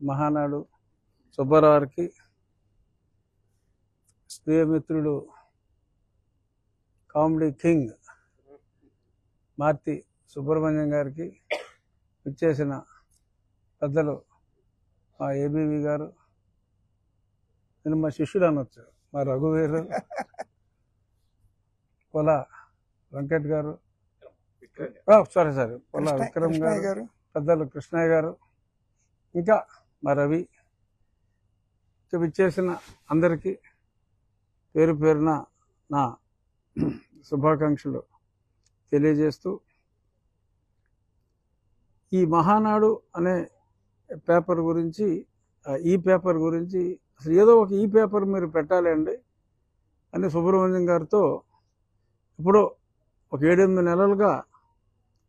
మహానాడు సుబ్బారావు గారికి, స్నేహమిత్రుడు comedy king Maruti Subrahmanyam గారికి, ఇచ్చేసిన పెద్దలు మా ఏబీవి గారు, నేను మా శిష్యుడు అనొచ్చు, మా రఘువీరు, పొల వెంకట్ గారు, సారీ పొల విక్రమ్ గారు, పెద్దలు కృష్ణయ్య గారు, ఇంకా మా రవి, ఇచ్చేసిన అందరికీ పేరు పేరున నా శుభాకాంక్షలు తెలియజేస్తూ, ఈ మహానాడు అనే పేపర్ గురించి, ఈ పేపర్ గురించి అసలు ఏదో ఒక ఈ పేపర్ మీరు పెట్టాలి అండి అని సుబ్రహ్మణ్యం గారితో ఇప్పుడు ఒక 7-8 నెలలుగా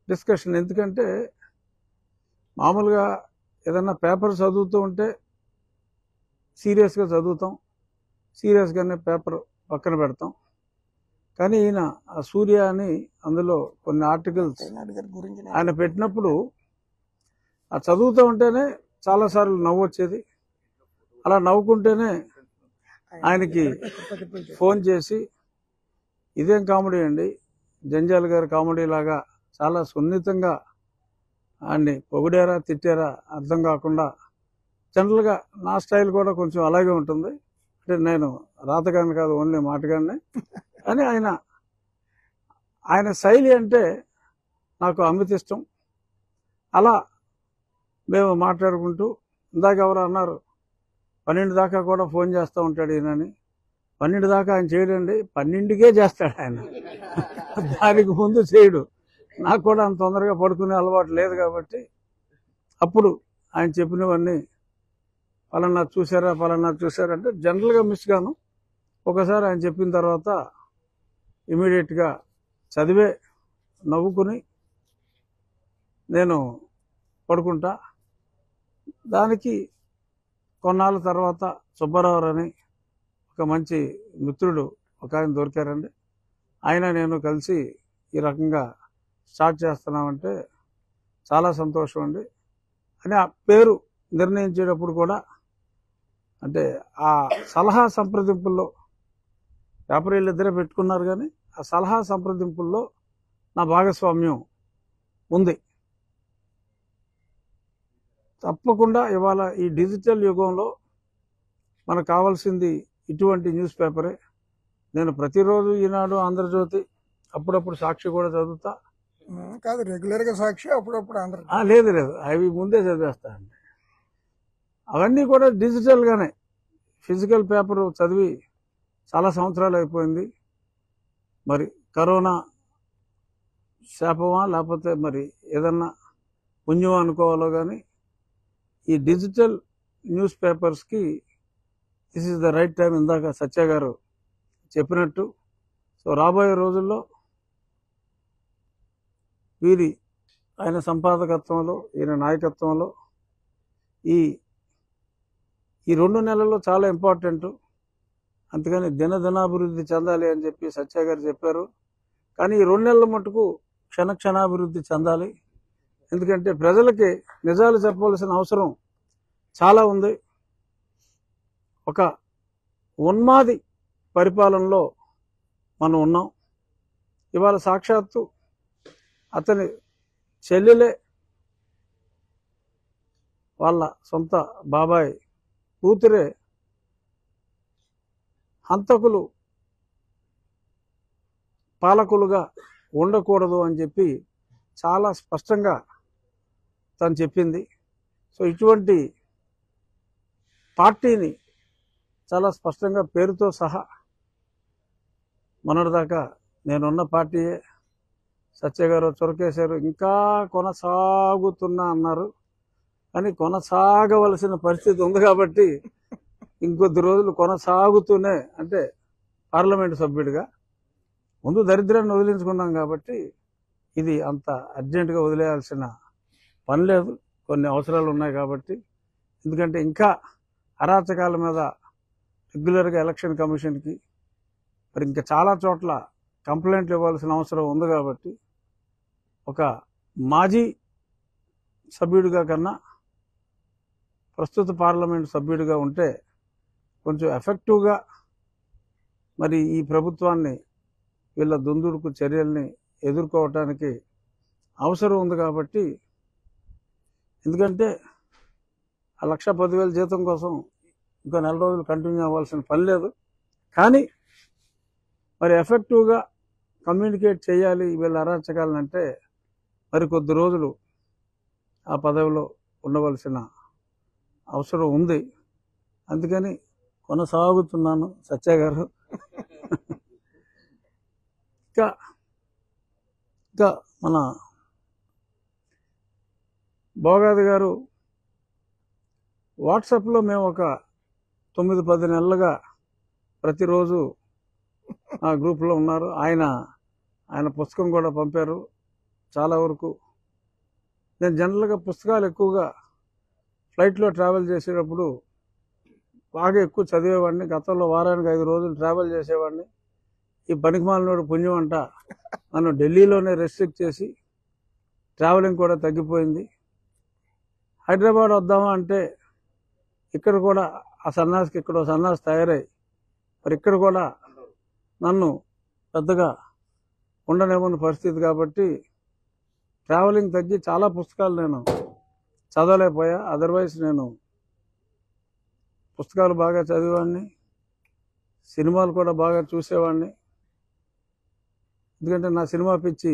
డిస్కషన్. ఎందుకంటే మామూలుగా ఏదన్నా పేపర్ చదువుతూ ఉంటే సీరియస్గా చదువుతాం, సీరియస్గానే పేపర్ పక్కన పెడతాం. కానీ ఈయన ఆ సూర్య అని అందులో కొన్ని ఆర్టికల్స్ ఆయన పెట్టినప్పుడు ఆ చదువుతూ ఉంటేనే చాలాసార్లు నవ్వు వచ్చేది. అలా నవ్వుకుంటేనే ఆయనకి ఫోన్ చేసి, ఇదేం కామెడీ అండి, జంజాల్ గారి కామెడీ లాగా చాలా సున్నితంగా ఆయన్ని పొగిడారా తిట్టారా అర్థం కాకుండా, జనరల్గా నా స్టైల్ కూడా కొంచెం అలాగే ఉంటుంది. అంటే నేను రాతగాన్ని కాదు, ఓన్లీ మాటగానే. కానీ ఆయన శైలి అంటే నాకు అమిత ఇష్టం. అలా మేము మాట్లాడుకుంటూ, ఇందాక ఎవరు అన్నారు 12 దాకా కూడా ఫోన్ చేస్తూ ఉంటాడు ఈయనని. 12 దాకా ఆయన చేయడండి, 12కే చేస్తాడు ఆయన, దానికి ముందు చేయడు. నాకు కూడా అంత తొందరగా పడుకునే అలవాటు లేదు కాబట్టి అప్పుడు ఆయన చెప్పినవన్నీ పలానా చూసారా అంటే జనరల్గా మిస్ గాను. ఒకసారి ఆయన చెప్పిన తర్వాత ఇమీడియట్గా చదివే నవ్వుకుని నేను పడుకుంటా. దానికి కొన్నాళ్ళ తర్వాత సుబ్బారావు అని ఒక మంచి మిత్రుడు ఒక ఆయన దొరికారండి. ఆయన నేను కలిసి ఈ రకంగా స్టార్ట్ చేస్తున్నామంటే చాలా సంతోషం అండి అని ఆ పేరు నిర్ణయించేటప్పుడు కూడా, అంటే ఆ సలహా సంప్రదింపుల్లో పేపర్ వీళ్ళిద్దరే పెట్టుకున్నారు, కానీ ఆ సలహా సంప్రదింపుల్లో నా భాగస్వామ్యం ఉంది. తప్పకుండా ఇవాళ ఈ డిజిటల్ యుగంలో మనకు కావాల్సింది ఇటువంటి న్యూస్ పేపరే. నేను ప్రతిరోజు ఈనాడు, ఆంధ్రజ్యోతి, అప్పుడప్పుడు సాక్షి కూడా చదువుతా. కాదు రెగ్యులర్గా సాక్షి, అప్పుడప్పుడు ఆంధ్ర. లేదు అవి ముందే చదివేస్తా అండి. అవన్నీ కూడా డిజిటల్గానే. ఫిజికల్ పేపర్ చదివి చాలా సంవత్సరాలు అయిపోయింది. మరి కరోనా శాపమా లేకపోతే మరి ఏదన్నా పుణ్యం అనుకోవాలో కానీ ఈ డిజిటల్ న్యూస్ పేపర్స్కి this is the right time, ఇందాక సత్య గారు చెప్పినట్టు. సో రాబోయే రోజుల్లో ఆయన సంపాదకత్వంలో, ఈయన నాయకత్వంలో ఈ 2 నెలల్లో చాలా ఇంపార్టెంట్. అందుకని దినదినాభివృద్ధి చెందాలి అని చెప్పి సత్య గారు చెప్పారు. కానీ ఈ 2 నెలల మటుకు క్షణాభివృద్ధి చెందాలి. ఎందుకంటే ప్రజలకి నిజాలు చెప్పవలసిన అవసరం చాలా ఉంది. ఒక ఉన్మాది పరిపాలనలో మనం ఉన్నాం. ఇవాళ సాక్షాత్తు అతని చెల్లెలే, వాళ్ళ సొంత బాబాయ్ కూతురే హంతకులు పాలకులుగా ఉండకూడదు అని చెప్పి చాలా స్పష్టంగా తను చెప్పింది. సో ఇటువంటి పార్టీని చాలా స్పష్టంగా పేరుతో సహా, మొన్నటిదాకా నేనున్న పార్టీయే, సత్య గారు చొరకేశారు, ఇంకా కొనసాగుతున్నా అన్నారు. కానీ కొనసాగవలసిన పరిస్థితి ఉంది కాబట్టి ఇంకొద్ది రోజులు కొనసాగుతూనే, అంటే పార్లమెంటు సభ్యుడిగా ముందు దరిద్రాన్ని వదిలించుకున్నాం కాబట్టి ఇది అంత అర్జెంటుగా వదిలేయాల్సిన పని లేదు. కొన్ని అవసరాలు ఉన్నాయి కాబట్టి. ఎందుకంటే ఇంకా అరాచకాల మీద రెగ్యులర్గా ఎలక్షన్ కమిషన్కి మరి ఇంకా చాలా చోట్ల కంప్లైంట్లు ఇవ్వాల్సిన అవసరం ఉంది కాబట్టి ఒక మాజీ సభ్యుడిగా కన్నా ప్రస్తుత పార్లమెంట్ సభ్యుడిగా ఉంటే కొంచెం ఎఫెక్టివ్గా మరి ఈ ప్రభుత్వాన్ని వీళ్ళ దుందుడుకు చర్యల్ని ఎదుర్కోవటానికి అవసరం ఉంది. కాబట్టి ఎందుకంటే ఆ 1,10,000 జీతం కోసం ఇంకా నెల రోజులు కంటిన్యూ అవ్వాల్సిన పని లేదు. కానీ మరి ఎఫెక్టివ్గా కమ్యూనికేట్ చేయాలి వీళ్ళ అరాచకాలనంటే మరి కొద్ది రోజులు ఆ పదవిలో ఉండవలసిన అవసరం ఉంది. అందుకని కొనసాగుతున్నాను సత్య గారు. ఇంకా మన భోగాది గారు వాట్సాప్లో మేము ఒక 9-10 నెలలుగా ప్రతిరోజు ఆ గ్రూప్లో ఉన్నారు. ఆయన పుస్తకం కూడా పంపారు. చాలా వరకు నేను జనరల్గా పుస్తకాలు ఎక్కువగా ఫ్లైట్లో ట్రావెల్ చేసేటప్పుడు బాగా ఎక్కువ చదివేవాడిని. గతంలో వారానికి 5 రోజులు ట్రావెల్ చేసేవాడిని. ఈ పనికిమాలినోడు పుణ్యం అంట నన్ను ఢిల్లీలోనే రెస్ట్రిక్ట్ చేసి ట్రావెలింగ్ కూడా తగ్గిపోయింది. హైదరాబాద్ వద్దామా అంటే ఇక్కడ కూడా ఆ సన్నాసికి ఇక్కడ సన్నాసి తయారై మరి ఇక్కడ కూడా నన్ను పెద్దగా ఉండనివ్వని పరిస్థితి. కాబట్టి ట్రావెలింగ్ తగ్గి చాలా పుస్తకాలు నేను చదవలేకపోయా. అదర్వైజ్ నేను పుస్తకాలు బాగా చదివేవాడిని, సినిమాలు కూడా బాగా చూసేవాడిని. ఎందుకంటే నా సినిమా పిచ్చి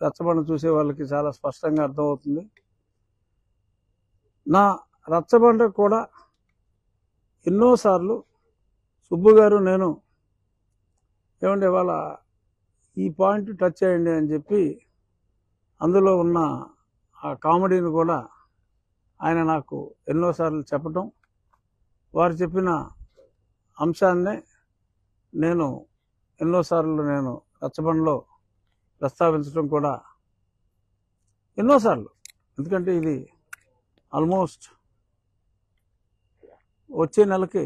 రచ్చబండ చూసే వాళ్ళకి చాలా స్పష్టంగా అర్థమవుతుంది. నా రచ్చబండ కూడా ఎన్నోసార్లు సుబ్బు గారు నేను ఏమంటే ఇవాళ ఈ పాయింట్ టచ్ చేయండి అని చెప్పి అందులో ఉన్న ఆ కామెడీని కూడా ఆయన నాకు ఎన్నోసార్లు చెప్పటం, వారు చెప్పిన అంశాన్నే నేను ఎన్నోసార్లు నేను రచ్చబండలో ప్రస్తావించడం కూడా ఎన్నోసార్లు. ఎందుకంటే ఇది ఆల్మోస్ట్ వచ్చే నెలకి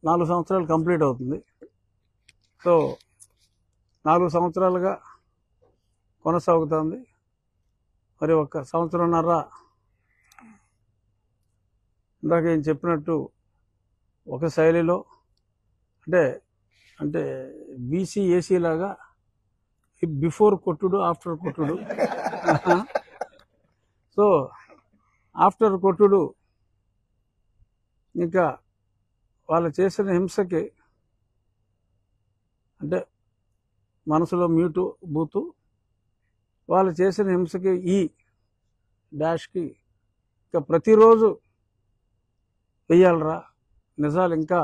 4 సంవత్సరాలు కంప్లీట్ అవుతుంది. సో 4 సంవత్సరాలుగా కొనసాగుతుంది. మరి 1 సంవత్సరంన్నర ఇందాక ఏం చెప్పినట్టు ఒక శైలిలో అంటే బీసీ ఏసీ లాగా బిఫోర్ కొట్టుడు ఆఫ్టర్ కొట్టుడు. సో ఆఫ్టర్ కొట్టుడు ఇంకా వాళ్ళు చేసిన హింసకి అంటే మనసులో మ్యూటు బూతు, వాళ్ళు చేసిన హింసకి ఈ డాష్కి ఇంకా ప్రతిరోజు వెయ్యాలరా, నిజాలు ఇంకా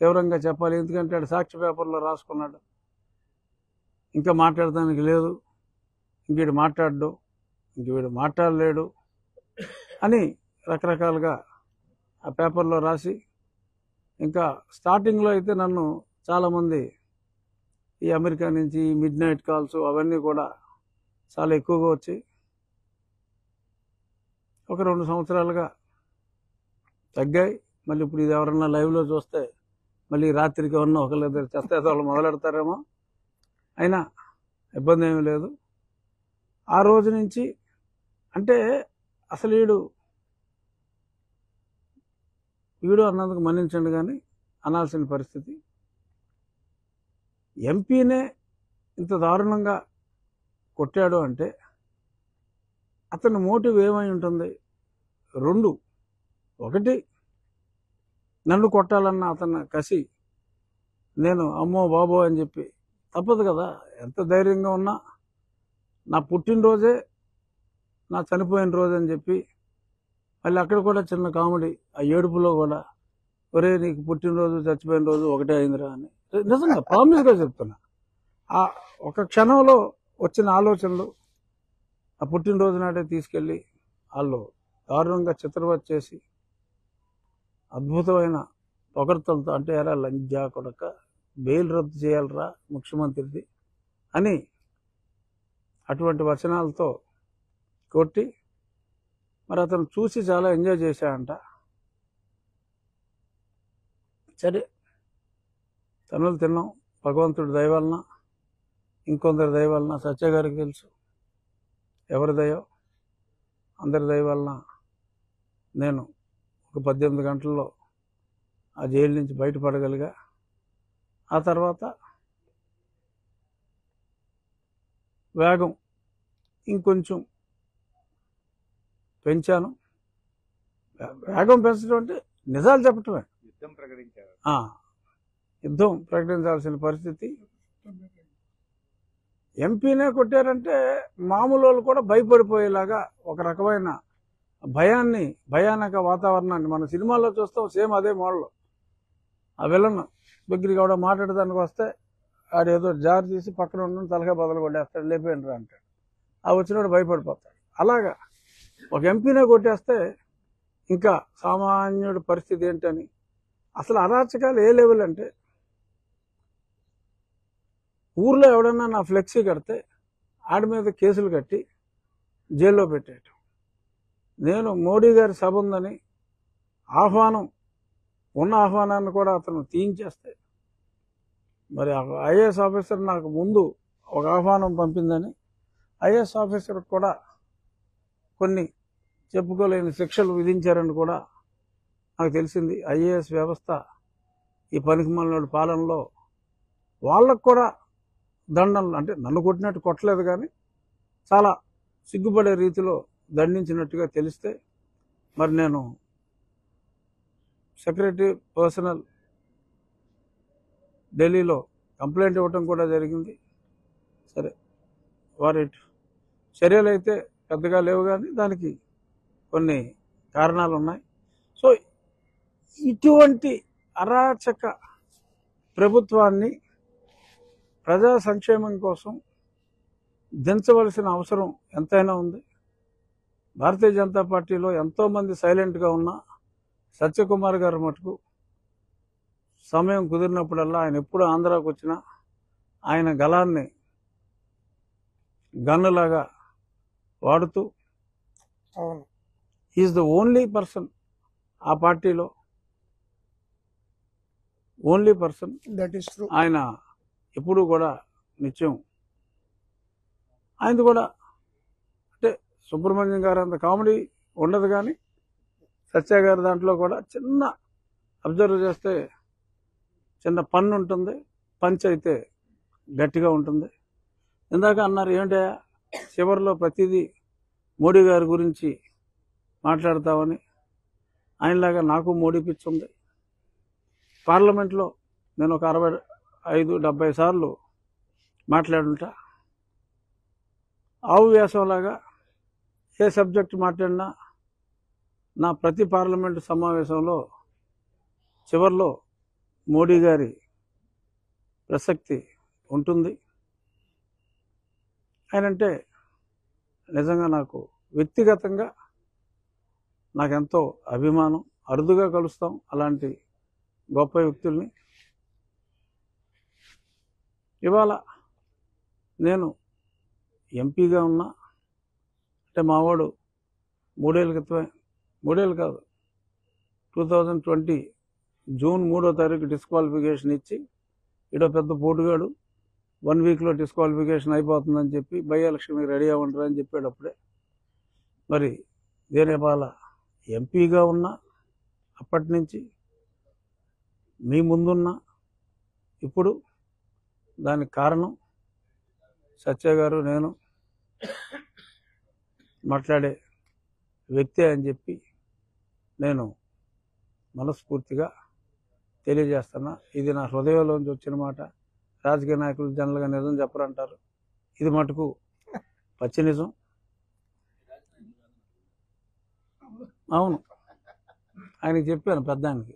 తీవ్రంగా చెప్పాలి. ఎందుకంటే ఆడు సాక్షి పేపర్లో రాసుకున్నాడు, ఇంకా మాట్లాడటానికి లేదు, ఇంక వీడు మాట్లాడడు, ఇంక వీడు మాట్లాడలేడు అని రకరకాలుగా ఆ పేపర్లో రాసి, ఇంకా స్టార్టింగ్లో అయితే నన్ను చాలామంది ఈ అమెరికా నుంచి మిడ్ నైట్ కాల్స్ అవన్నీ కూడా చాలా ఎక్కువగా వచ్చాయి. ఒక 2 సంవత్సరాలుగా తగ్గాయి. మళ్ళీ ఇప్పుడు ఇది ఎవరన్నా లైవ్లో చూస్తే మళ్ళీ రాత్రికి ఎవరన్నా ఒకళ్ళిద్దరు చేస్తే వాళ్ళు మొదలెడతారేమో, అయినా ఇబ్బంది ఏమీ లేదు. ఆ రోజు నుంచి అంటే అసలు వీడు అన్నందుకు మన్నించండి కానీ అనాల్సిన పరిస్థితి. ఎంపీనే ఇంత దారుణంగా కొట్టాడు అంటే అతని మోటివ్ ఏమై ఉంటుంది? 2, 1 నన్ను కొట్టాలన్న అతని కసి, నేను అమ్మో బాబో అని చెప్పి తప్పదు కదా. ఎంత ధైర్యంగా ఉన్నా నా పుట్టినరోజే నా చనిపోయిన రోజు అని చెప్పి మళ్ళీ అక్కడ కూడా చిన్న కామెడీ, ఆ ఏడుపులో కూడా ఒరే నీకు పుట్టినరోజు చచ్చిపోయిన రోజు ఒకటే అయిందిరా అని. నిజంగా ప్రామిస్గా చెప్తున్నా. ఆ ఒక క్షణంలో వచ్చిన ఆలోచనలు ఆ పుట్టినరోజు నాటే తీసుకెళ్ళి వాళ్ళు దారుణంగా చిత్రవత్ చేసి అద్భుతమైన పొగడ్తలతో అంటే ఎరా లంజా కొడక బెయిల్ రద్దు చేయాలరా ముఖ్యమంత్రిది అని అటువంటి వచనాలతో కొట్టి మరి అతను చూసి చాలా ఎంజాయ్ చేశాడంట. సరే తనులు తిన్నాం, భగవంతుడి దయ వలన ఇంకొందరి దయ వలన, సత్య గారికి తెలుసు ఎవరి దయో, అందరి దయ వలన నేను ఒక 18 గంటల్లో ఆ జైలు నుంచి బయటపడగలిగా. ఆ తర్వాత వేగం ఇంకొంచెం పెంచాను. వేగం పెంచడం అంటే నిజాలు చెప్పటమే. యుద్ధం ప్రకటించాల్సిన పరిస్థితి. ఎంపీనే కొట్టారంటే మామూలు వాళ్ళు కూడా భయపడిపోయేలాగా ఒక రకమైన భయానక వాతావరణాన్ని మన సినిమాల్లో చూస్తాం. సేమ్ అదే మోడల్. ఆ విలన్ దగ్గరికి కూడా మాట్లాడడానికి వస్తే ఆడేదో జారి తీసి పక్కన ఉన్న తలకాయ బదులు కొట్టేస్తాడు, లేపేండ్రా అంటాడు. ఆ వచ్చినోడు భయపడిపోతాడు. అలాగా ఒక ఎంపీనే కొట్టేస్తే ఇంకా సామాన్యుడి పరిస్థితి ఏంటని. అసలు అరాచకాలు ఏ లెవెల్ అంటే, ఊర్లో ఎవడన్నా నా ఫ్లెక్సీ కడితే ఆడి మీద కేసులు కట్టి జైల్లో పెట్టేయటం. నేను మోడీ గారి సభ ఉందని ఉన్న ఆహ్వానాన్ని కూడా అతను తీయించేస్తే, మరి ఐఏఎస్ ఆఫీసర్ నాకు ముందు ఒక ఆహ్వానం పంపిందని ఐఏఎస్ ఆఫీసర్ కూడా కొన్ని చెప్పుకోలేని శిక్షలు విధించారని కూడా నాకు తెలిసింది. ఐఏఎస్ వ్యవస్థ ఈ పనికిమాలినోడి పాలనలో వాళ్ళకు కూడా దండనలు, అంటే నన్ను కొట్టినట్టు కొట్టలేదు కానీ చాలా సిగ్గుపడే రీతిలో దండించినట్టుగా తెలిస్తే, మరి నేను సెక్రటరీ పర్సనల్ ఢిల్లీలో కంప్లైంట్ ఇవ్వటం కూడా జరిగింది. సరే, వారి చర్యలు అయితే పెద్దగా లేవు కానీ దానికి కొన్ని కారణాలు ఉన్నాయి. సో ఇటువంటి అరాచక ప్రభుత్వాన్ని ప్రజా సంక్షేమం కోసం దించవలసిన అవసరం ఎంతైనా ఉంది. భారతీయ జనతా పార్టీలో ఎంతోమంది సైలెంట్గా ఉన్న సత్యకుమార్ గారు మటుకు సమయం కుదిరినప్పుడల్లా, ఆయన ఎప్పుడు ఆంధ్రాకు వచ్చినా ఆయన గళాన్ని గన్నులాగా వాడుతూ, అవును, ఈజ్ ద ఓన్లీ పర్సన్ ఆ పార్టీలో, only person. That is true. ఆయన ఎప్పుడు కూడా నిత్యం ఆయనది కూడా, అంటే సుబ్రహ్మణ్యం గారు అంత కామెడీ ఉండదు కానీ సత్య గారి దాంట్లో కూడా చిన్న అబ్జర్వ్ చేస్తే చిన్న పన్ను ఉంటుంది, పంచ్ అయితే గట్టిగా ఉంటుంది. ఇందాక అన్నారు ఏంటో చివరిలో ప్రతిదీ మోడీ గారి గురించి మాట్లాడతామని. ఆయనలాగా నాకు మోడీ పిచ్చి ఉంది. పార్లమెంట్లో నేను ఒక 65-70 సార్లు మాట్లాడుంటా. ఆవు వ్యాసంలాగా ఏ సబ్జెక్టు మాట్లాడినా నా ప్రతి పార్లమెంటు సమావేశంలో చివరిలో మోడీ గారి ప్రసక్తి ఉంటుంది. ఆయనంటే నిజంగా నాకు వ్యక్తిగతంగా నాకెంతో అభిమానం. అరుదుగా కలుస్తాం అలాంటి గొప్ప వ్యక్తుల్ని. ఇవాళ నేను ఎంపీగా ఉన్నా అంటే మావాడు 3 ఏళ్ళ క్రితమే, 3 ఏళ్ళు కాదు, 2020 జూన్ 3వ తారీఖు డిస్క్వాలిఫికేషన్ ఇచ్చి, ఇడో పెద్ద పోటుగాడు 1 వీక్లో డిస్క్వాలిఫికేషన్ అయిపోతుందని చెప్పి బై ఎలక్షన్కి రెడీ అవ్వంటారు అని చెప్పేటప్పుడే మరి దేనేపాల ఎంపీగా ఉన్నా, అప్పటి నుంచి మీ ముందున్నా, ఇప్పుడు దానికి కారణం సత్య గారు, నేను మాట్లాడే వ్యక్తే అని చెప్పి నేను మనస్ఫూర్తిగా తెలియజేస్తున్నా. ఇది నా హృదయంలోంచి వచ్చిన మాట. రాజకీయ నాయకులు జనరల్గా నిజం చెప్పరంటారు, ఇది మటుకు పచ్చి నిజం. అవును, ఆయనకి చెప్పాను పెద్దానికి.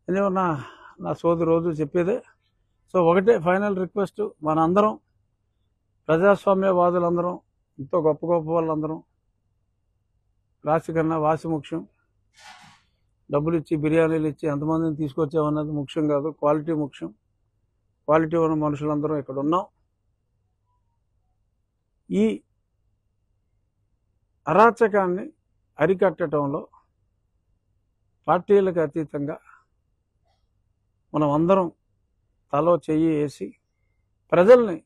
నేను నా సోది రోజు చెప్పేదే. సో ఒకటే ఫైనల్ రిక్వెస్ట్, మనందరం ప్రజాస్వామ్యవాదులందరం, ఎంతో గొప్ప గొప్ప వాళ్ళందరం రాశి కన్నా వాసి ముఖ్యం. డబ్బులు ఇచ్చి బిర్యానీలు ఇచ్చి ఎంతమందిని తీసుకొచ్చామన్నది ముఖ్యం కాదు, క్వాలిటీ ముఖ్యం. క్వాలిటీ ఉన్న మనుషులందరం ఇక్కడ ఉన్నాం. ఈ అరాచకాన్ని అరికట్టడంలో పార్టీలకు అతీతంగా మనం అందరం తలో చెయ్యి వేసి ప్రజల్ని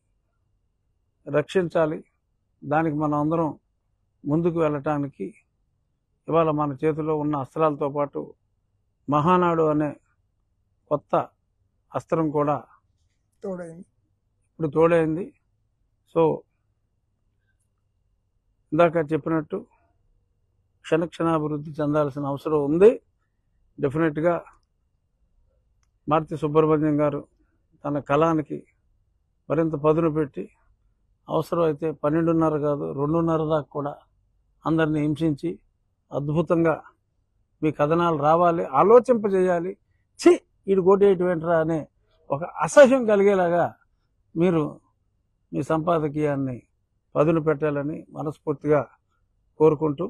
రక్షించాలి. దానికి మనం అందరం ముందుకు వెళ్ళటానికి ఇవాళ మన చేతిలో ఉన్న అస్త్రాలతో పాటు మహానాడు అనే కొత్త అస్త్రం కూడా తోడైంది. ఇప్పుడు తోడైంది. సో ఇందాక చెప్పినట్టు క్షణక్షణాభివృద్ధి చెందాల్సిన అవసరం ఉంది. డెఫినెట్గా మారుతి సుబ్రహ్మణ్యం గారు తన కళానికి మరింత పదును పెట్టి అవసరమైతే 12:30 కాదు 2:30 దాకా కూడా అందరినీ హింసించి అద్భుతంగా మీ కథనాలు రావాలి, ఆలోచింపజేయాలి. వీడు కోటేటువంటిరా అనే ఒక అసహ్యం కలిగేలాగా మీరు మీ సంపాదకీయాన్ని పదును పెట్టాలని మనస్ఫూర్తిగా కోరుకుంటూ